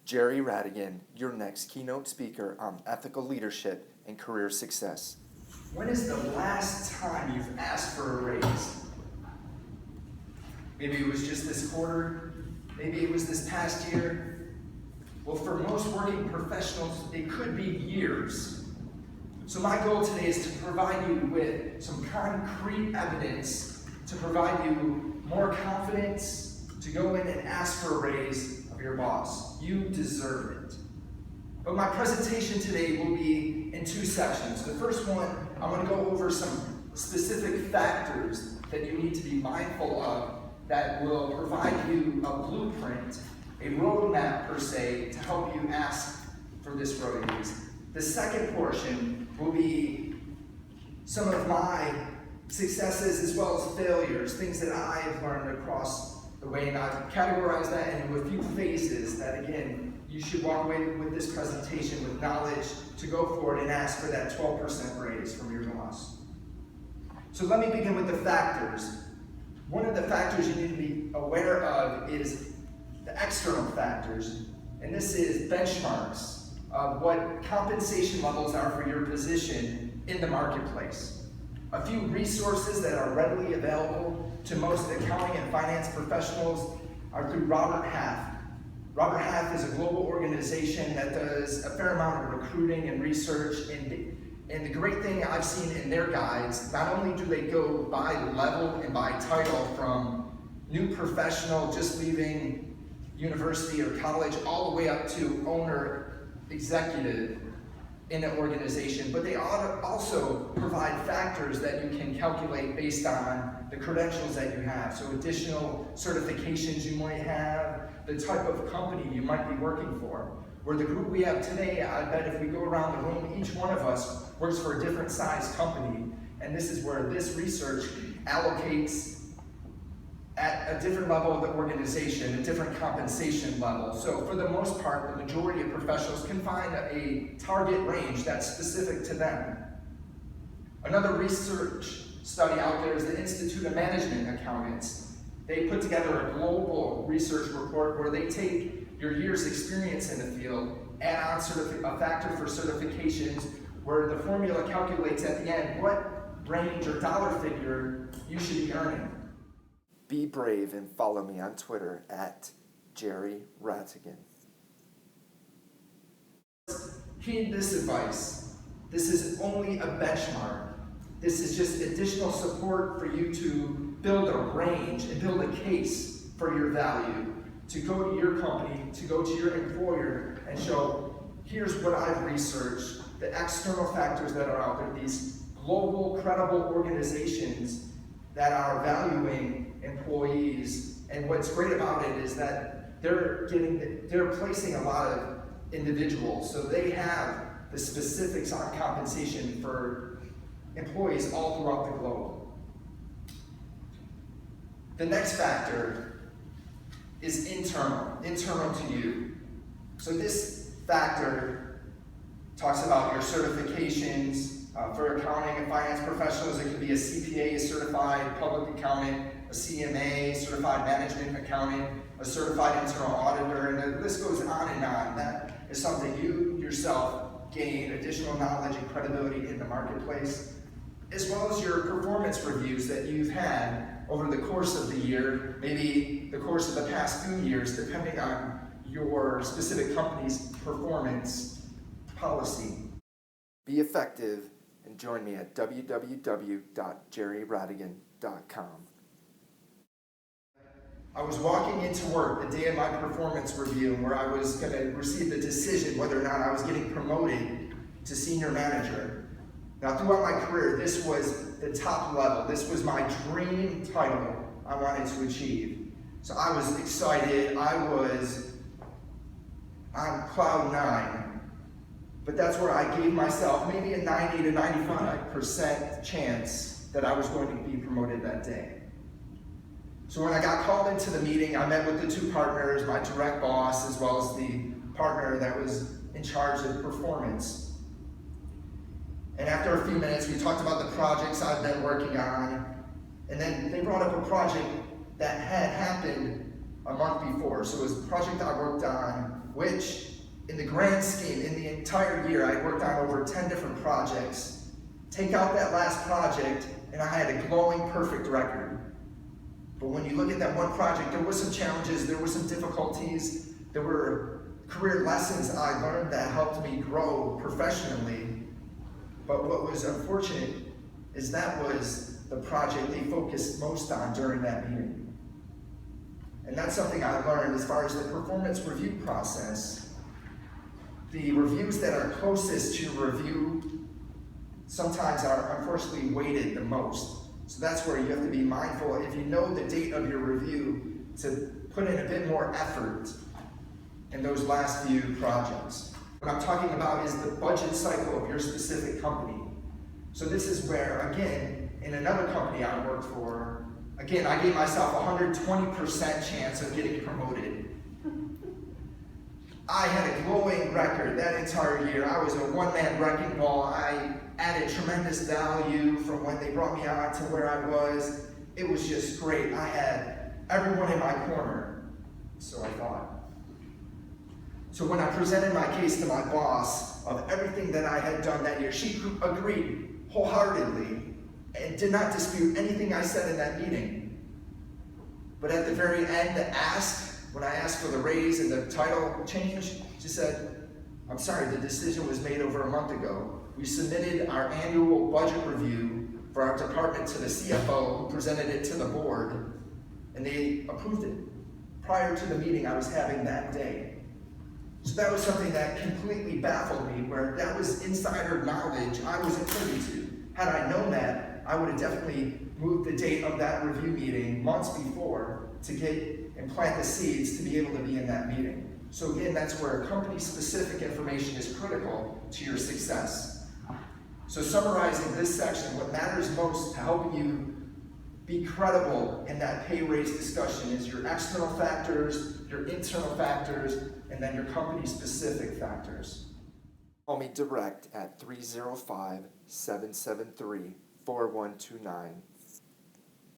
Jerry Radigan, your next keynote speaker on ethical leadership and career success. When is the last time you've asked for a raise? Maybe it was just this quarter, maybe it was this past year. Well, for most working professionals, it could be years. So my goal today is to provide you with some concrete evidence, to provide you more confidence to go in and ask for a raise of your boss. You deserve it. But my presentation today will be in two sections. The first one, I want to go over some specific factors that you need to be mindful of that will provide you a blueprint, a roadmap per se, to help you ask for this raise. The second portion will be some of my successes as well as failures, things that I've learned across the way, and I've categorized that into a few phases that, again, you should walk away with this presentation with knowledge to go forward and ask for that 12% raise from your boss. So let me begin with the factors. One of the factors you need to be aware of is the external factors, and this is benchmarks of what compensation levels are for your position in the marketplace. A few resources that are readily available to most accounting and finance professionals are through Robert Half. Robert Half is a global organization that does a fair amount of recruiting and research, and the great thing I've seen in their guides, not only do they go by level and by title from new professional just leaving university or college all the way up to owner executive in an organization, but they also provide factors that you can calculate based on the credentials that you have. So additional certifications you might have, the type of company you might be working for. Where the group we have today, I bet if we go around the room, each one of us works for a different size company, and this is where this research allocates at a different level of the organization, a different compensation level. So for the most part, the majority of professionals can find a target range that's specific to them. Another research study out there is the Institute of Management Accountants. They put together a global research report where they take your year's experience in the field, add on a factor for certifications, where the formula calculates at the end what range or dollar figure you should be earning. Be brave and follow me on Twitter at Jerry Ratigan. Heed this advice. This is only a benchmark. This is just additional support for you to build a range and build a case for your value, to go to your company, to go to your employer and show, here's what I've researched, the external factors that are out there, these global, credible organizations that are valuing employees. And what's great about it is that they're placing a lot of individuals, so they have the specifics on compensation for employees all throughout the globe. The next factor is internal to you. So this factor talks about your certifications. For accounting and finance professionals, it could be a CPA, a certified public accountant, a CMA, certified management accounting, a certified internal auditor, and the list goes on and on. That is something you yourself gain additional knowledge and credibility in the marketplace, as well as your performance reviews that you've had over the course of the year, maybe the course of the past few years, depending on your specific company's performance policy. Be effective and join me at www.jerryradigan.com. I was walking into work the day of my performance review where I was going to receive the decision whether or not I was getting promoted to senior manager. Now, throughout my career, this was the top level. This was my dream title I wanted to achieve. So I was excited. I was on cloud nine. But that's where I gave myself maybe a 90 to 95% chance that I was going to be promoted that day. So when I got called into the meeting, I met with the two partners, my direct boss, as well as the partner that was in charge of performance. And after a few minutes, we talked about the projects I've been working on, and then they brought up a project that had happened a month before. So it was a project I worked on which in the grand scheme, in the entire year, I worked on over 10 different projects. Take out that last project, and I had a glowing, perfect record. But when you look at that one project, there were some challenges, there were some difficulties, there were career lessons I learned that helped me grow professionally. But what was unfortunate is that was the project they focused most on during that meeting. And that's something I learned as far as the performance review process. The reviews that are closest to review sometimes are unfortunately weighted the most. So that's where you have to be mindful, if you know the date of your review, to put in a bit more effort in those last few projects. What I'm talking about is the budget cycle of your specific company. So this is where, again, in another company I worked for, again, I gave myself a 120% chance of getting promoted. I had a glowing record that entire year. I was a one-man wrecking ball. I added tremendous value from when they brought me on to where I was. It was just great. I had everyone in my corner, so I thought. So when I presented my case to my boss of everything that I had done that year, she agreed wholeheartedly and did not dispute anything I said in that meeting. But at the very end, when I asked for the raise and the title change, she said, "I'm sorry, the decision was made over a month ago. We submitted our annual budget review for our department to the CFO, who presented it to the board, and they approved it prior to the meeting I was having that day." So that was something that completely baffled me, where that was insider knowledge I wasn't privy to. Had I known that, I would have definitely moved the date of that review meeting months before to get and plant the seeds to be able to be in that meeting. So again, that's where company-specific information is critical to your success. So summarizing this section, what matters most to help you be credible in that pay raise discussion is your external factors, your internal factors, and then your company-specific factors. Call me direct at 305-773-4129